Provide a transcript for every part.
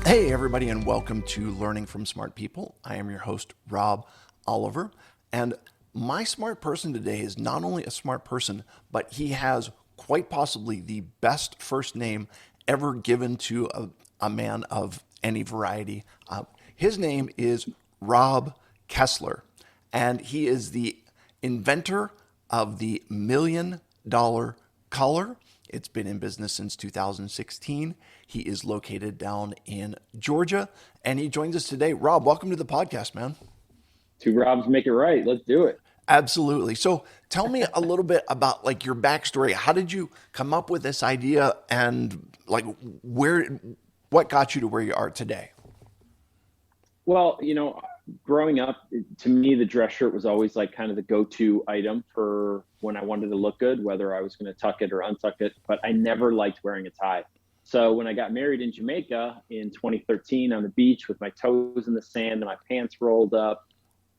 Hey, everybody, and welcome to Learning from Smart People. I am your host, Rob Oliver. And my smart person today is not only a smart person, but he has quite possibly the best first name ever given to a man of any variety. His name is Rob Kessler, and he is the inventor of the $1 million collar. It's been in business since 2016. He is located down in Georgia, and he joins us today. Rob, welcome to the podcast, man. Two Robs make it right. Let's do it. Absolutely. So tell me a little bit about like your backstory. How did you come up with this idea and like what got you to where you are today? Well, growing up, to me, the dress shirt was always like kind of the go-to item for when I wanted to look good, whether I was going to tuck it or untuck it, but I never liked wearing a tie. So when I got married in Jamaica in 2013 on the beach with my toes in the sand and my pants rolled up,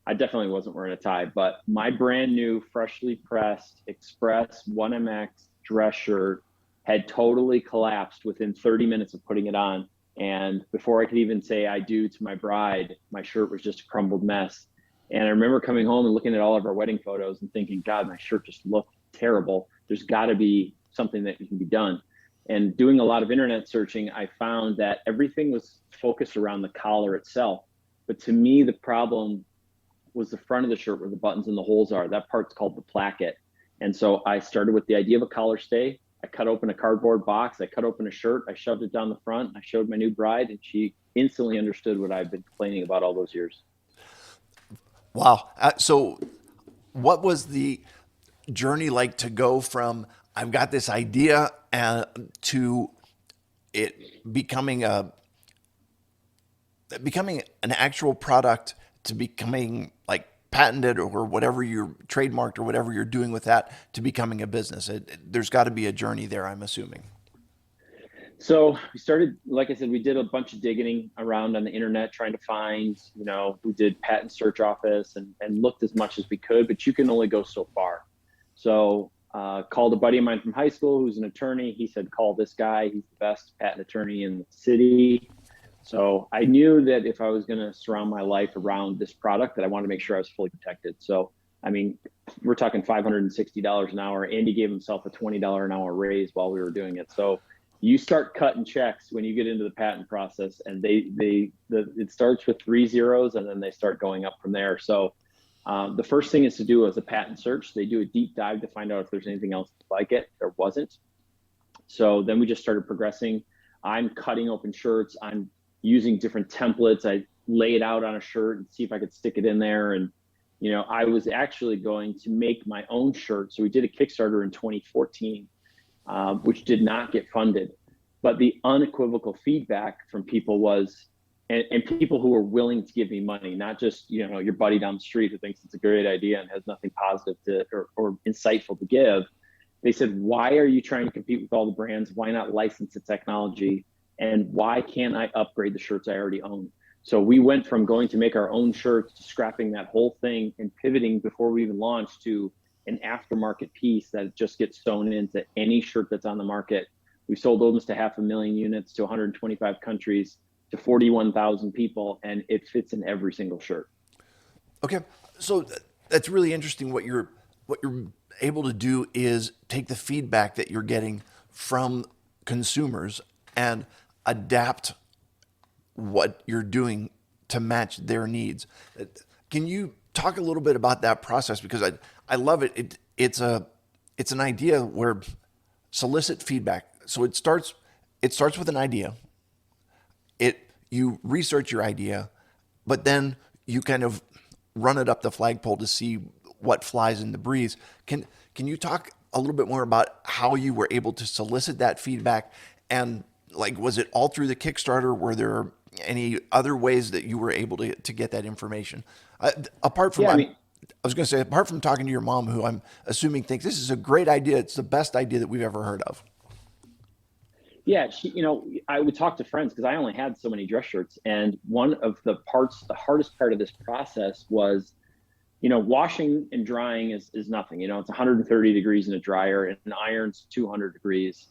I definitely wasn't wearing a tie, but my brand new, freshly pressed Express 1MX dress shirt had totally collapsed within 30 minutes of putting it on. And before I could even say I do to my bride, my shirt was just a crumbled mess. And I remember coming home and looking at all of our wedding photos and thinking, God, my shirt just looked terrible. There's got to be something that can be done. And doing a lot of internet searching, I found that everything was focused around the collar itself. But to me, the problem was the front of the shirt where the buttons and the holes are. That part's called the placket. And so I started with the idea of a collar stay. I cut open a cardboard box. I cut open a shirt. I shoved it down the front. I showed my new bride, and she instantly understood what I've been complaining about all those years. Wow. So what was the journey like to go from I've got this idea to it becoming an actual product to becoming like patented or whatever you're trademarked or whatever you're doing with that to becoming a business? There's got to be a journey there, I'm assuming. So we started, like I said, we did a bunch of digging around on the internet trying to find, we did patent search office and looked as much as we could, but you can only go so far. So called a buddy of mine from high school who's an attorney. He said, call this guy. He's the best patent attorney in the city. So I knew that if I was going to surround my life around this product, that I wanted to make sure I was fully protected. So, I mean, we're talking $560 an hour. Andy gave himself a $20 an hour raise while we were doing it. So you start cutting checks when you get into the patent process, and it starts with 3 zeros and then they start going up from there. So the first thing is to do is a patent search. They do a deep dive to find out if there's anything else like it. There wasn't. So then we just started progressing. I'm cutting open shirts. I'm using different templates. I lay it out on a shirt and see if I could stick it in there. And, I was actually going to make my own shirt. So we did a Kickstarter in 2014, which did not get funded. But the unequivocal feedback from people was, and people who were willing to give me money, not just, your buddy down the street who thinks it's a great idea and has nothing positive or insightful to give. They said, why are you trying to compete with all the brands? Why not license the technology? And why can't I upgrade the shirts I already own? So we went from going to make our own shirts to scrapping that whole thing and pivoting before we even launched to an aftermarket piece that just gets sewn into any shirt that's on the market. We sold almost to 500,000 units to 125 countries to 41,000 people, and it fits in every single shirt. Okay. So that's really interesting. What you're able to do is take the feedback that you're getting from consumers and adapt what you're doing to match their needs. Can you talk a little bit about that process? Because I love it. It's an idea where solicit feedback. So it starts with an idea. You research your idea, but then you kind of run it up the flagpole to see what flies in the breeze. Can you talk a little bit more about how you were able to solicit that feedback, and like, was it all through the Kickstarter? Were there any other ways that you were able to get that information? Apart from, Yeah, I mean, I was going to say, apart from talking to your mom, who I'm assuming thinks this is a great idea. It's the best idea that we've ever heard of. yeah, I would talk to friends because I only had so many dress shirts. And one of the hardest part of this process was, washing and drying is nothing. It's 130 degrees in a dryer and an iron's 200 degrees.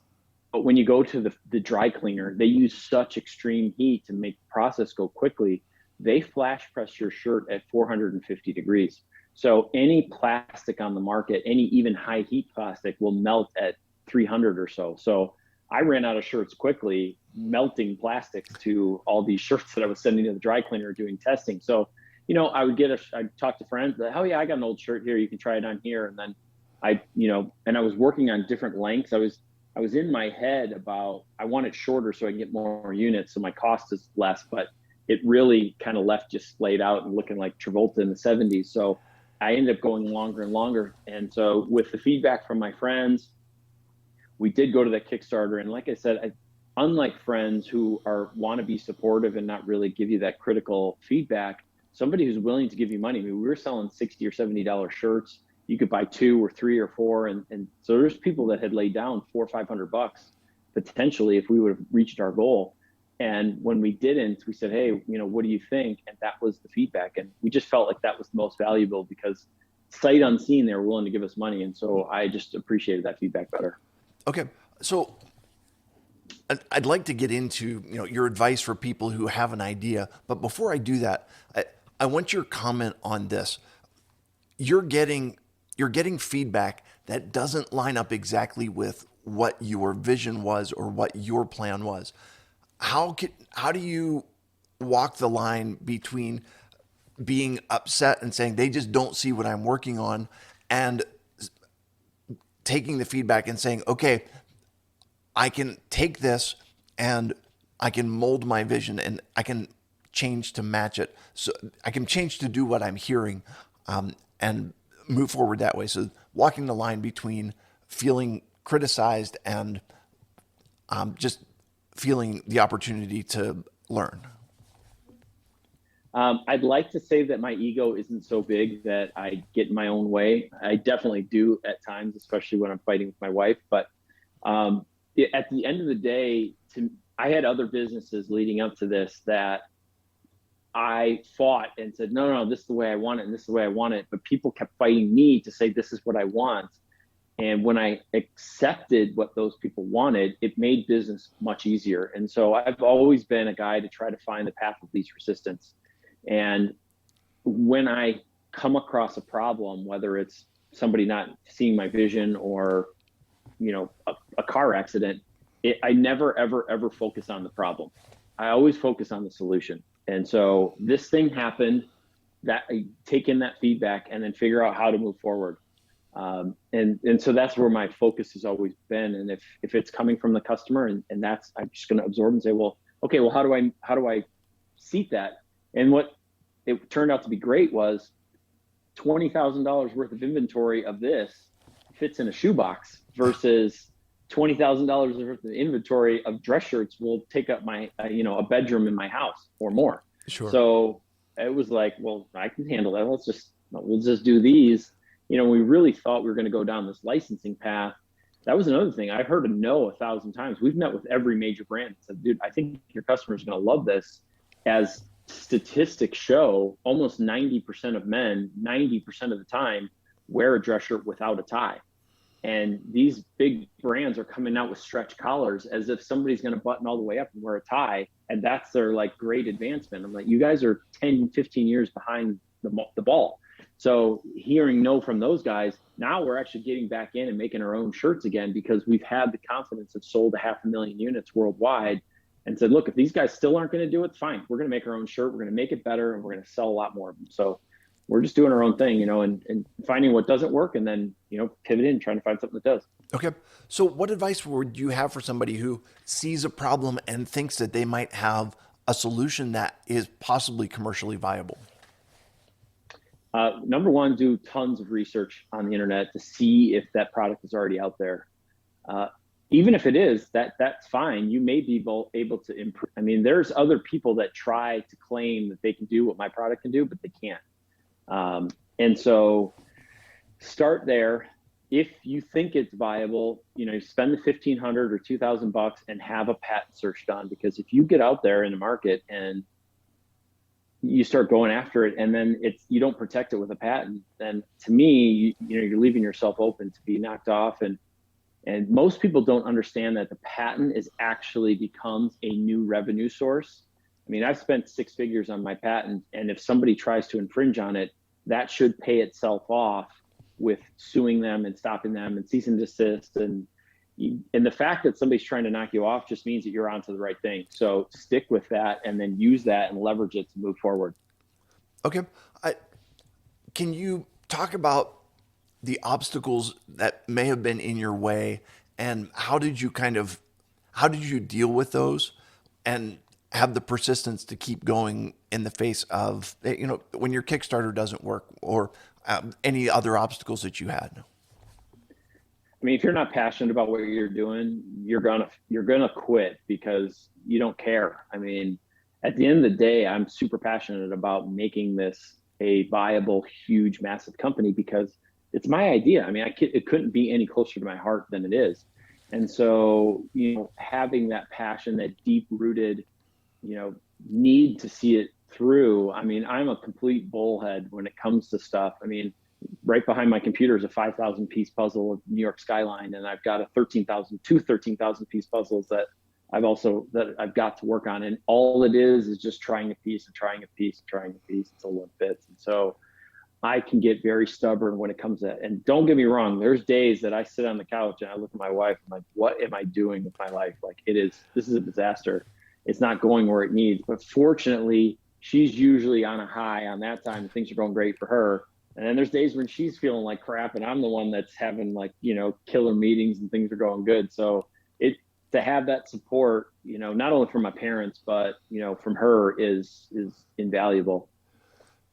when you go to the dry cleaner, they use such extreme heat to make the process go quickly. They flash press your shirt at 450 degrees. So any plastic on the market, any even high heat plastic will melt at 300 or so. So I ran out of shirts quickly, melting plastics to all these shirts that I was sending to the dry cleaner doing testing. So, I'd talk to friends, oh yeah, I got an old shirt here, you can try it on here. And then and I was working on different lengths. I was in my head about, I want it shorter so I can get more units so my cost is less, but it really kind of left just splayed out and looking like Travolta in the 70s. So I ended up going longer and longer. And so with the feedback from my friends, we did go to that Kickstarter. And like I said, unlike friends who want to be supportive and not really give you that critical feedback, somebody who's willing to give you money. I mean, we were selling $60 or $70 shirts. You could buy 2 or 3 or 4. And so there's people that had laid down $400 or $500 potentially if we would have reached our goal. And when we didn't, we said, hey, what do you think? And that was the feedback. And we just felt like that was the most valuable because sight unseen, they were willing to give us money. And so I just appreciated that feedback better. Okay. So I'd like to get into, your advice for people who have an idea. But before I do that, I want your comment on this. You're getting feedback that doesn't line up exactly with what your vision was or what your plan was. How do you walk the line between being upset and saying they just don't see what I'm working on, and taking the feedback and saying, okay, I can take this and I can mold my vision and I can change to match it. So I can change to do what I'm hearing, and move forward that way. So walking the line between feeling criticized and just feeling the opportunity to learn. I'd like to say that my ego isn't so big that I get in my own way. I definitely do at times, especially when I'm fighting with my wife. But at the end of the day, I had other businesses leading up to this that I fought and said, no, this is the way I want it and this is the way I want it. But people kept fighting me to say, this is what I want. And when I accepted what those people wanted, it made business much easier. And so I've always been a guy to try to find the path of least resistance. And when I come across a problem, whether it's somebody not seeing my vision or, a car accident, I never, ever, ever focus on the problem. I always focus on the solution. And so this thing happened, that I take in that feedback and then figure out how to move forward. And so that's where my focus has always been. And if it's coming from the customer and that's, I'm just going to absorb and say, well, okay, well, how do I seat that? And what it turned out to be great was $20,000 worth of inventory of this fits in a shoebox versus $20,000 worth of inventory of dress shirts will take up my, a bedroom in my house or more. Sure. So it was like, well, I can handle that. We'll just do these. We really thought we were going to go down this licensing path. That was another thing. I heard a no 1,000 times. We've met with every major brand and said, dude, I think your customers are going to love this. As statistics show, almost 90% of men, 90% of the time, wear a dress shirt without a tie. And these big brands are coming out with stretch collars as if somebody's going to button all the way up and wear a tie. And that's their great advancement. I'm like, you guys are 10, 15 years behind the ball. So hearing no from those guys, now we're actually getting back in and making our own shirts again because we've had the confidence of sold 500,000 units worldwide and said, look, if these guys still aren't going to do it, fine. We're going to make our own shirt. We're going to make it better and we're going to sell a lot more of them. So we're just doing our own thing, and finding what doesn't work and then, pivoting and trying to find something that does. Okay. So what advice would you have for somebody who sees a problem and thinks that they might have a solution that is possibly commercially viable? Number one, do tons of research on the internet to see if that product is already out there. Even if it is, that's fine. You may be able to improve. I mean, there's other people that try to claim that they can do what my product can do, but they can't. And so start there. If you think it's viable, you spend the $1,500 or $2,000 and have a patent search done, because if you get out there in the market and you start going after it and then you don't protect it with a patent, then to me, you're leaving yourself open to be knocked off. And And most people don't understand that the patent is actually becomes a new revenue source. I mean, I've spent 6 figures on my patent, and if somebody tries to infringe on it, that should pay itself off with suing them and stopping them and cease and desist. And the fact that somebody's trying to knock you off just means that you're onto the right thing. So stick with that and then use that and leverage it to move forward. Okay. Can you talk about the obstacles that may have been in your way, and how did you deal with those and have the persistence to keep going in the face of, when your Kickstarter doesn't work, or any other obstacles that you had? I mean, if you're not passionate about what you're doing, you're gonna quit because you don't care. I mean, at the end of the day, I'm super passionate about making this a viable, huge, massive company because it's my idea. I mean, it couldn't be any closer to my heart than it is. And so, having that passion, that deep rooted, need to see it through. I mean, I'm a complete bullhead when it comes to stuff. I mean, right behind my computer is a 5,000 piece puzzle of New York skyline, and I've got two 13,000 piece puzzles that I've got to work on, and all it is just trying a piece and trying a piece and trying a piece until one fits. And so I can get very stubborn when it comes to that. And don't get me wrong, there's days that I sit on the couch and I look at my wife, I'm like, what am I doing with my life? Like, this is a disaster. It's not going where it needs. But fortunately, she's usually on a high on that time and things are going great for her. And then there's days when she's feeling like crap and I'm the one that's having killer meetings and things are going good. So to have that support, not only from my parents, but, from her is invaluable.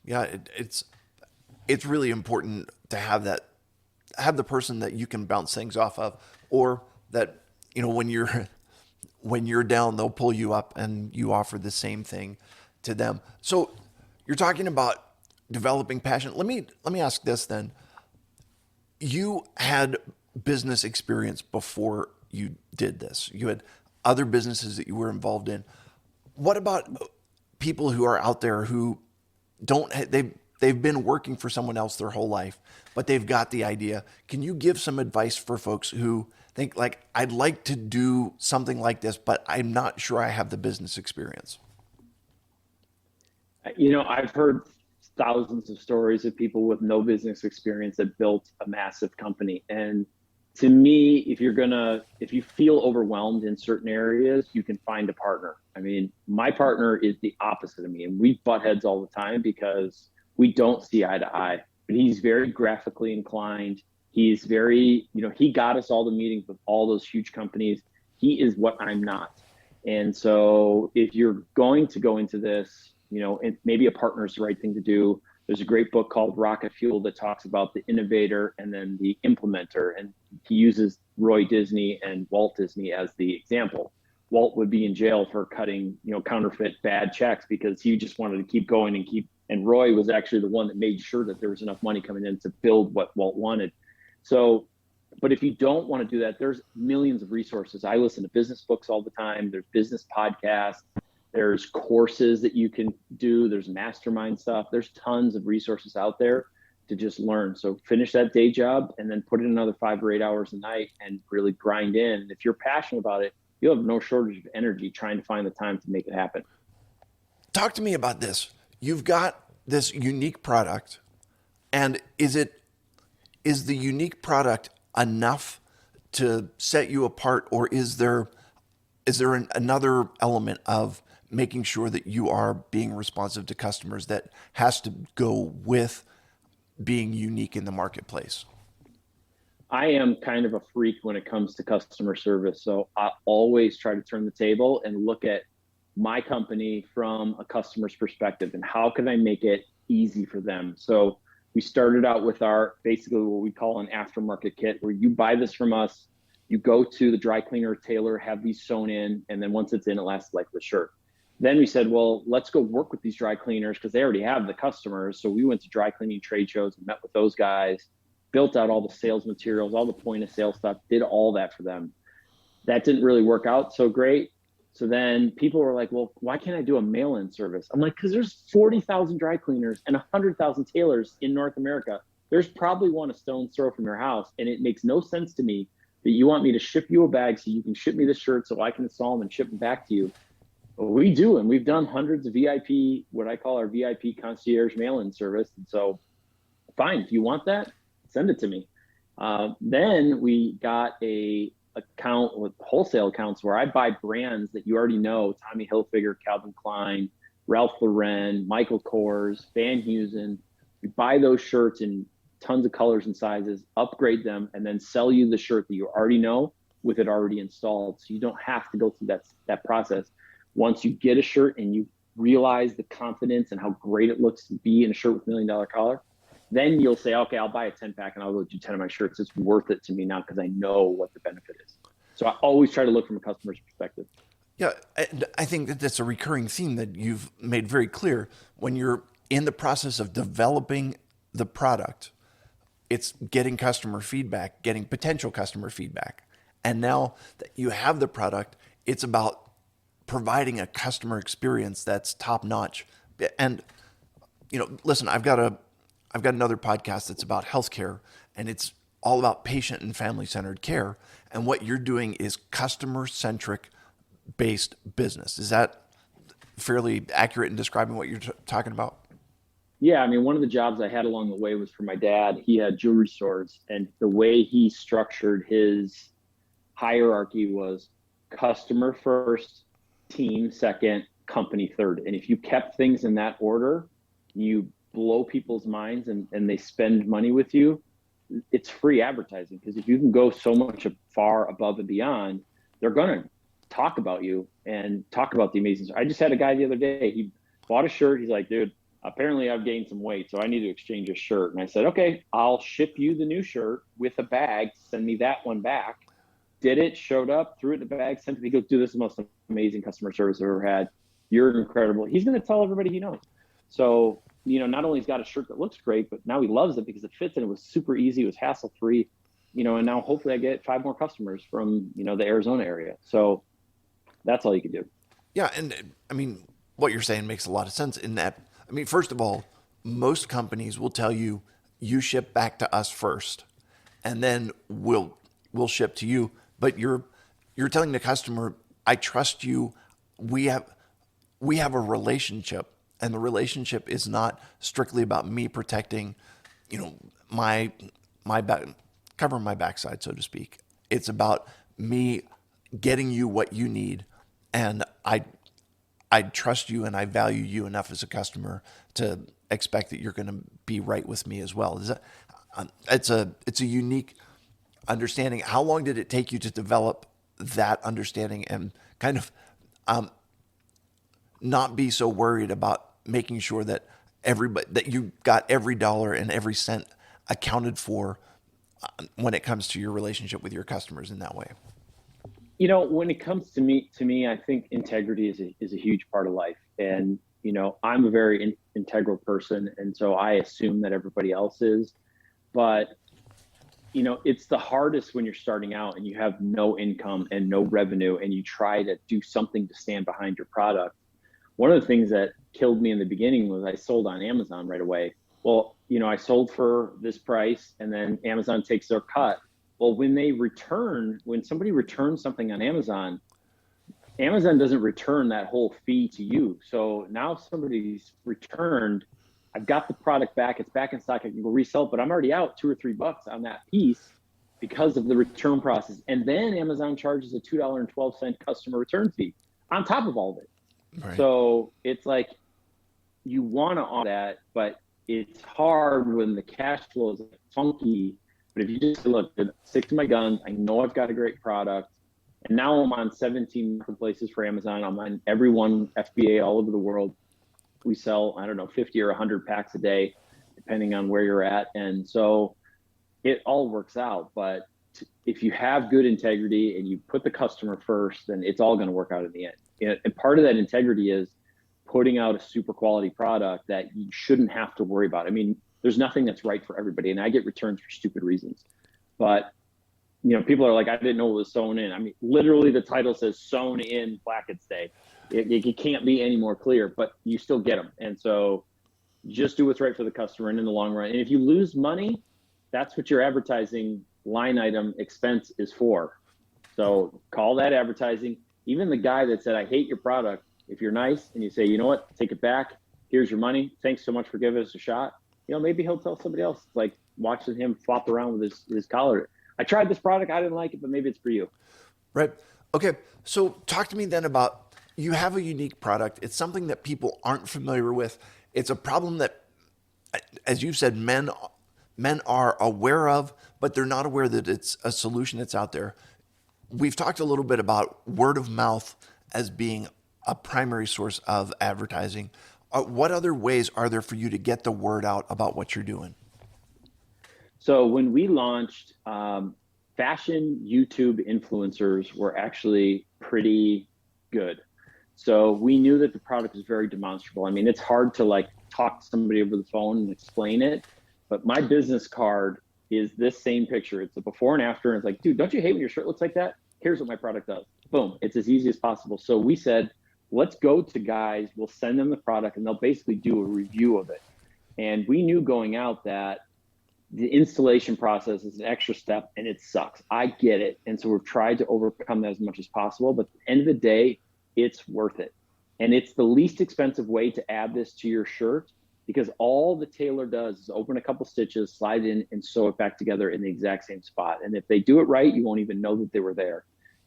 Yeah, it's really important to have the person that you can bounce things off of, or that, when you're down, they'll pull you up and you offer the same thing to them. So you're talking about developing passion. Let me ask this then. You had business experience before you did this. You had other businesses that you were involved in. What about people who are out there who they've been working for someone else their whole life, but they've got the idea? Can you give some advice for folks who think like, I'd like to do something like this, but I'm not sure I have the business experience? I've heard thousands of stories of people with no business experience that built a massive company. And to me, if you feel overwhelmed in certain areas, you can find a partner. I mean, my partner is the opposite of me, and we butt heads all the time because we don't see eye to eye. But he's very graphically inclined. He's very, he got us all the meetings with all those huge companies. He is what I'm not. And so if you're going to go into this, and maybe a partner is the right thing to do. There's a great book called Rocket Fuel that talks about the innovator and then the implementer. And he uses Roy Disney and Walt Disney as the example. Walt would be in jail for cutting, counterfeit bad checks because he just wanted to keep going and Roy was actually the one that made sure that there was enough money coming in to build what Walt wanted. So, but if you don't want to do that, there's millions of resources. I listen to business books all the time. There's business podcasts. There's courses that you can do. There's mastermind stuff. There's tons of resources out there to just learn. So finish that day job and then put in another 5 or 8 hours a night and really grind in. And if you're passionate about it, you'll have no shortage of energy trying to find the time to make it happen. Talk to me about this. You've got this unique product, and is the unique product enough to set you apart, or is there another element of making sure that you are being responsive to customers that has to go with being unique in the marketplace? I am kind of a freak when it comes to customer service. So I always try to turn the table and look at my company from a customer's perspective and how can I make it easy for them. So we started out with our basically what we call an aftermarket kit, where you buy this from us, you go to the dry cleaner or tailor, have these sewn in, and then once it's in, it lasts like the shirt. Then we said, well, let's go work with these dry cleaners because they already have the customers. So we went to dry cleaning trade shows and met with those guys, built out all the sales materials, all the point of sale stuff, did all that for them. That didn't really work out so great. So then people were like, well, why can't I do a mail-in service? I'm like, because there's 40,000 dry cleaners and 100,000 tailors in North America. There's probably one a stone's throw from your house. And it makes no sense to me that you want me to ship you a bag so you can ship me the shirt so I can install them and ship them back to you. But we do, and we've done hundreds of VIP, what I call our VIP concierge mail-in service. And so, fine, if you want that, send it to me. Then we got a account with wholesale accounts where I buy brands that you already know: Tommy Hilfiger, Calvin Klein, Ralph Lauren, Michael Kors, Van Heusen. We buy those shirts in tons of colors and sizes, upgrade them, and then sell you the shirt that you already know with it already installed. So you don't have to go through that process. Once you get a shirt and you realize the confidence and how great it looks to be in a shirt with $1 million collar, then you'll say, okay, I'll buy a 10-pack and I'll go do 10 of my shirts. It's worth it to me now because I know what the benefit is. So I always try to look from a customer's perspective. Yeah, I think that that's a recurring theme that you've made very clear. When you're in the process of developing the product, it's getting customer feedback, getting potential customer feedback. And now that you have the product, it's about providing a customer experience that's top notch. And, listen, I've got another podcast that's about healthcare, and it's all about patient and family centered care. And what you're doing is customer centric based business. Is that fairly accurate in describing what you're talking about? Yeah, I mean, one of the jobs I had along the way was for my dad. He had jewelry stores, and the way he structured his hierarchy was customer first, team second, company third. And if you kept things in that order, you blow people's minds and they spend money with you. It's free advertising, because if you can go so much far above and beyond, they're going to talk about you and talk about the amazing. I just had a guy the other day, he bought a shirt. He's like, dude, apparently I've gained some weight, so I need to exchange a shirt. And I said, okay, I'll ship you the new shirt with a bag. Send me that one back. Did it, showed up, threw it in the bag, sent it. He goes, dude, this is the most amazing customer service I've ever had. You're incredible. He's going to tell everybody he knows. So, not only he's got a shirt that looks great, but now he loves it because it fits and it was super easy. It was hassle-free, and now hopefully I get 5 more customers from, the Arizona area. So that's all you can do. Yeah. And I mean, what you're saying makes a lot of sense in that. I mean, first of all, most companies will tell you, you ship back to us first, and then we'll ship to you. But you're telling the customer, I trust you. We have a relationship, and the relationship is not strictly about me protecting, my back, covering my backside, so to speak. It's about me getting you what you need, and I trust you and I value you enough as a customer to expect that you're going to be right with me as well. It's a unique understanding. How long did it take you to develop that understanding and kind of not be so worried about making sure that that you got every dollar and every cent accounted for when it comes to your relationship with your customers in that way? When it comes to me, I think integrity is a huge part of life. And, I'm a very integral person. And so I assume that everybody else is. But, it's the hardest when you're starting out and you have no income and no revenue and you try to do something to stand behind your product. One of the things that killed me in the beginning was I sold on Amazon right away. Well, I sold for this price and then Amazon takes their cut. Well, when somebody returns something on Amazon doesn't return that whole fee to you. So now if somebody's returned, I've got the product back, it's back in stock, I can go resell it, but I'm already out $2 or $3 on that piece because of the return process. And then Amazon charges a $2.12 customer return fee on top of all of it. Right. So it's like, you want to honor that, but it's hard when the cash flow is funky. But if you just say, look, stick to my guns, I know I've got a great product. And now I'm on 17 marketplaces for Amazon. I'm on every one, FBA all over the world. We sell, 50 or 100 packs a day, depending on where you're at. And so it all works out. But if you have good integrity and you put the customer first, then it's all going to work out in the end. And part of that integrity is putting out a super quality product that you shouldn't have to worry about. I mean, there's nothing that's right for everybody. And I get returns for stupid reasons. But, people are like, I didn't know it was sewn in. I mean, literally the title says sewn in Blackets Day. It can't be any more clear, but you still get them. And so just do what's right for the customer and in the long run. And if you lose money, that's what your advertising line item expense is for. So call that advertising. Even the guy that said, I hate your product, if you're nice and you say, you know what, take it back, here's your money, thanks so much for giving us a shot, maybe he'll tell somebody else. It's like watching him flop around with his collar. I tried this product, I didn't like it, but maybe it's for you. Right. Okay. So talk to me then about, you have a unique product. It's something that people aren't familiar with. It's a problem that, as you've said, men are aware of, but they're not aware that it's a solution that's out there. We've talked a little bit about word of mouth as being a primary source of advertising. What other ways are there for you to get the word out about what you're doing? So when we launched, fashion YouTube influencers were actually pretty good. So we knew that the product was very demonstrable. I mean, it's hard to like talk to somebody over the phone and explain it, but my business card is this same picture. It's a before and after. And it's like, dude, don't you hate when your shirt looks like that? Here's what my product does. Boom. It's as easy as possible. So we said, let's go to guys, we'll send them the product and they'll basically do a review of it. And we knew going out that the installation process is an extra step and it sucks. I get it. And so we've tried to overcome that as much as possible. But at the end of the day, it's worth it. And it's the least expensive way to add this to your shirt, because all the tailor does is open a couple stitches, slide in and sew it back together in the exact same spot. And if they do it right, you won't even know that they were there.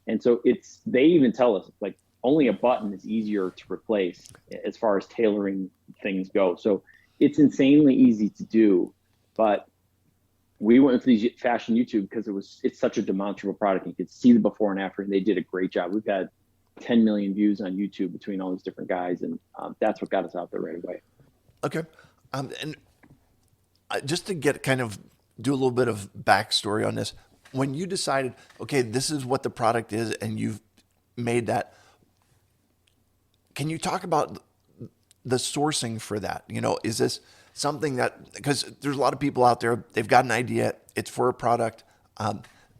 And so they even tell us like only a button is easier to replace as far as tailoring things go. So it's insanely easy to do. But we went with these fashion YouTube because it's such a demonstrable product. You could see the before and after, and they did a great job. We've had 10 million views on YouTube between all these different guys, and that's what got us out there right away. Okay. And just to get kind of do a little bit of backstory on this, when you decided, okay, this is what the product is, and you've made that, can you talk about the sourcing for that? Is this something that, because there's a lot of people out there, they've got an idea, it's for a product.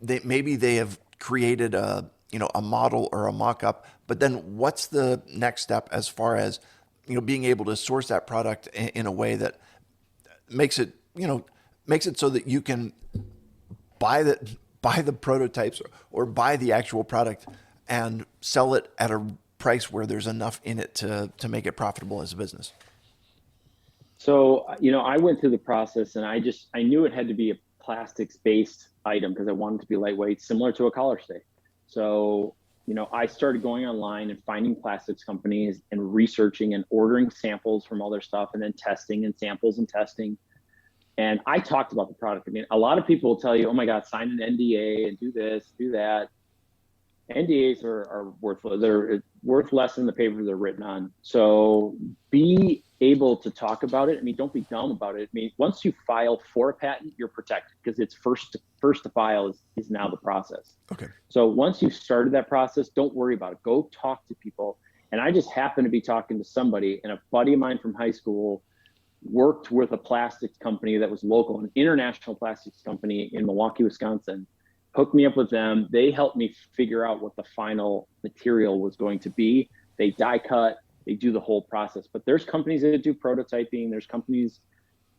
Maybe they have created a model or a mock-up, but then what's the next step as far as, being able to source that product in a way that makes it so that you can buy the prototypes or buy the actual product and sell it at a price where there's enough in it to make it profitable as a business? So, I went through the process and I knew it had to be a plastics based item because I wanted to be lightweight, similar to a collar stay. So, I started going online and finding plastics companies and researching and ordering samples from all their stuff and then testing and samples and testing. And I talked about the product. I mean, a lot of people will tell you, oh my God, sign an NDA and do this, do that. NDAs are worthless. They're worth less than the paper they're written on. So be able to talk about it. I mean, don't be dumb about it. I mean, once you file for a patent, you're protected because it's first to file is now the process. Okay. So once you've started that process, don't worry about it. Go talk to people. And I just happened to be talking to somebody, and a buddy of mine from high school worked with a plastics company that was local, an international plastics company in Milwaukee, Wisconsin. Hooked me up with them. They helped me figure out what the final material was going to be. They die cut, they do the whole process. But there's companies that do prototyping. There's companies,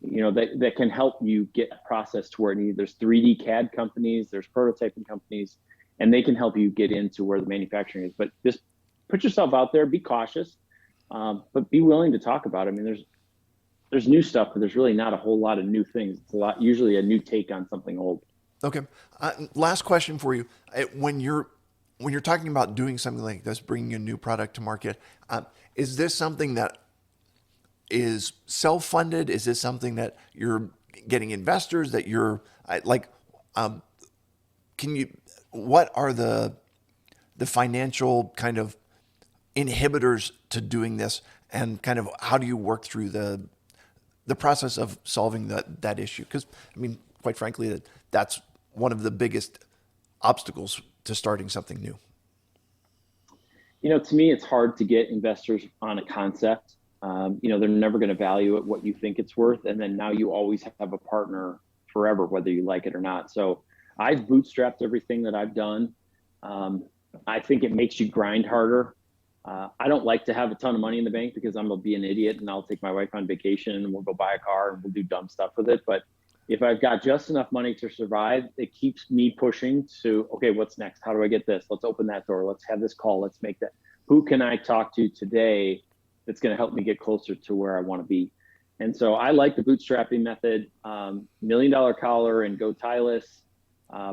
that can help you get a process to where it needs. There's 3D CAD companies, there's prototyping companies, and they can help you get into where the manufacturing is. But just put yourself out there, be cautious, but be willing to talk about it. I mean, there's new stuff, but there's really not a whole lot of new things. It's usually a new take on something old. Okay. Last question for you. When you're talking about doing something like this, bringing a new product to market, is this something that is self-funded? Is this something that you're getting investors that you're what are the financial kind of inhibitors to doing this, and kind of how do you work through the process of solving that issue? Because I mean, quite frankly, that's one of the biggest obstacles to starting something new. To me, it's hard to get investors on a concept. They're never going to value it what you think it's worth. And then now you always have a partner forever, whether you like it or not. So I've bootstrapped everything that I've done. I think it makes you grind harder. I don't like to have a ton of money in the bank because I'm going to be an idiot and I'll take my wife on vacation and we'll go buy a car and we'll do dumb stuff with it. But if I've got just enough money to survive, it keeps me pushing to, okay, what's next? How do I get this? Let's open that door. Let's have this call. Let's make that. Who can I talk to today that's going to help me get closer to where I want to be? And so I like the bootstrapping method, $1 million collar and go tieless.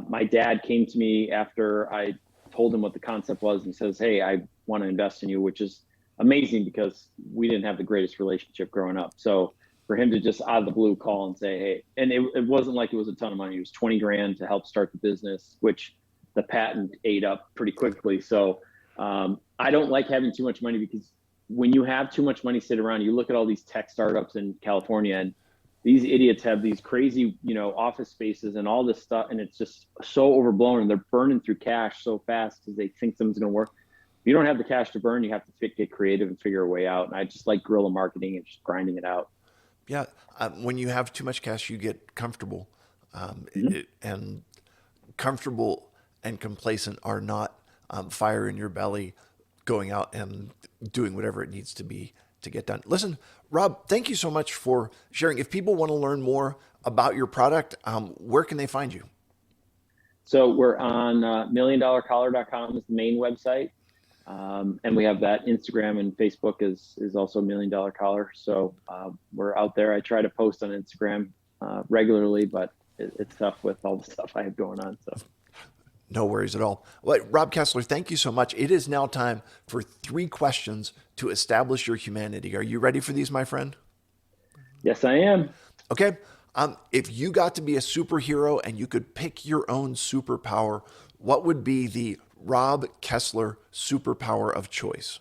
My dad came to me after I told him what the concept was and says, hey, I want to invest in you, which is amazing because we didn't have the greatest relationship growing up. So for him to just out of the blue call and say, hey, and it wasn't like it was a ton of money. It was 20 grand to help start the business, which the patent ate up pretty quickly. So I don't like having too much money, because when you have too much money sitting around, you look at all these tech startups in California, and these idiots have these crazy, office spaces and all this stuff. And it's just so overblown, and they're burning through cash so fast because they think something's going to work. If you don't have the cash to burn, you have to get creative and figure a way out. And I just like guerrilla marketing and just grinding it out. Yeah. When you have too much cash, you get comfortable. And comfortable and complacent are not fire in your belly, going out and doing whatever it needs to be to get done. Listen, Rob, thank you so much for sharing. If people want to learn more about your product, where can they find you? So we're on milliondollarcollar.com is the main website. And we have that. Instagram and Facebook is also $1 Million Collar. So we're out there. I try to post on Instagram regularly, but it's tough with all the stuff I have going on. So no worries at all. Well, Rob Kessler, thank you so much. It is now time for 3 questions to establish your humanity. Are you ready for these, my friend? Yes, I am. Okay. If you got to be a superhero and you could pick your own superpower, what would be the Rob Kessler superpower of choice?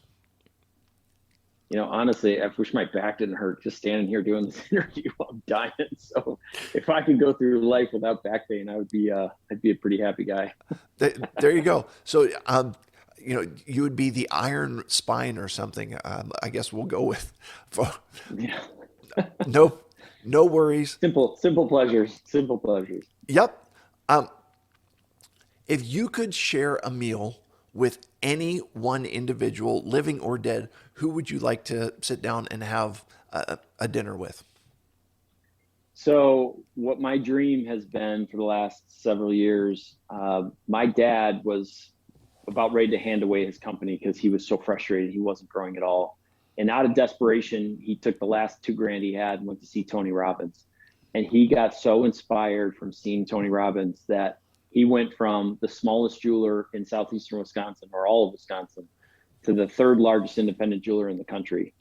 Honestly, I wish my back didn't hurt just standing here doing this interview. I'm dying. So if I could go through life without back pain, I'd be a pretty happy guy. There you go. So, you would be the iron spine or something. I guess we'll go with. Yeah. No worries. Simple pleasures. Simple pleasures. Yep. If you could share a meal with any one individual, living or dead, who would you like to sit down and have a dinner with? So what my dream has been for the last several years, my dad was about ready to hand away his company because he was so frustrated. He wasn't growing at all. And out of desperation, he took the last $2,000 he had and went to see Tony Robbins. And he got so inspired from seeing Tony Robbins that he went from the smallest jeweler in southeastern Wisconsin, or all of Wisconsin, to the 3rd largest independent jeweler in the country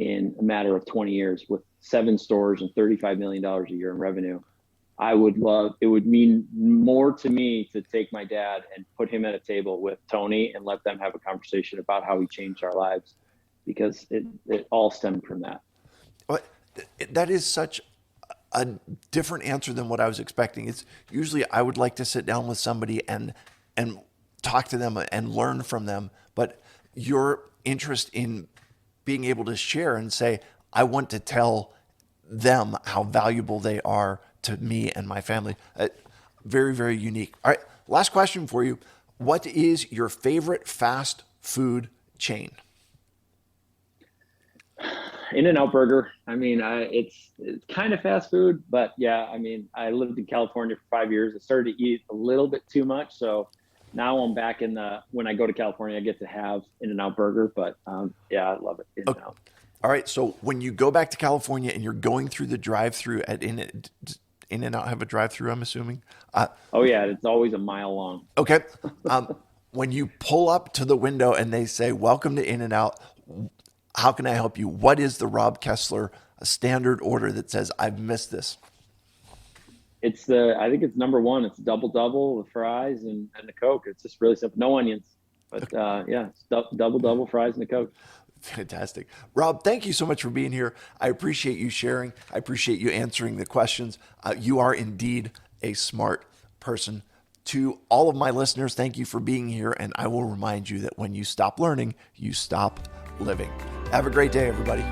in a matter of 20 years with 7 stores and $35 million a year in revenue. It would mean more to me to take my dad and put him at a table with Tony and let them have a conversation about how he changed our lives, because it all stemmed from that. But that is such a different answer than what I was expecting. It's usually I would like to sit down with somebody and talk to them and learn from them. But your interest in being able to share and say, I want to tell them how valuable they are to me and my family. Very, very unique. All right. Last question for you. What is your favorite fast food chain? In-N-Out Burger. I mean, it's kind of fast food, but yeah, I mean, I lived in California for 5 years. I started to eat a little bit too much. So now I'm back when I go to California, I get to have In-N-Out Burger, but yeah, I love it. In-N-Out. Okay. All right. So when you go back to California and you're going through the drive-through at In-N-Out have a drive-through, I'm assuming? Oh yeah. It's always a mile long. Okay. When you pull up to the window and they say, welcome to In-N-Out, how can I help you? What is the Rob Kessler standard order that says, I've missed this? I think it's number 1. It's double with fries and the Coke. It's just really simple. No onions, but yeah, it's double fries and the Coke. Fantastic. Rob, thank you so much for being here. I appreciate you sharing. I appreciate you answering the questions. You are indeed a smart person. To all of my listeners, thank you for being here. And I will remind you that when you stop learning, you stop living. Have a great day, everybody.